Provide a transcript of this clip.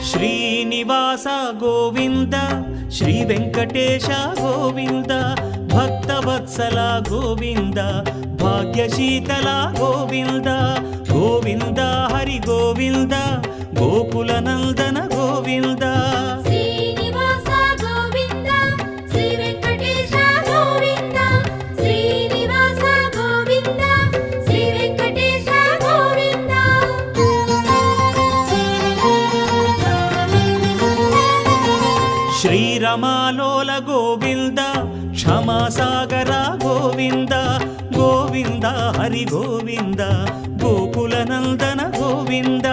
Srinivasa Govinda Shri Venkatesha Govinda Bhaktavatsala Govinda భాగ్యశీతల Govinda Govinda Hari Govinda Gokula Nandana Govinda Srinivasa Govinda Shri Venkatesha Govinda Srinivasa Govinda Shri Venkatesha Govinda శ్రీరమాలోల Govinda క్షమాసాగర Govinda Govinda Hari Govinda Gokula Nandana Govinda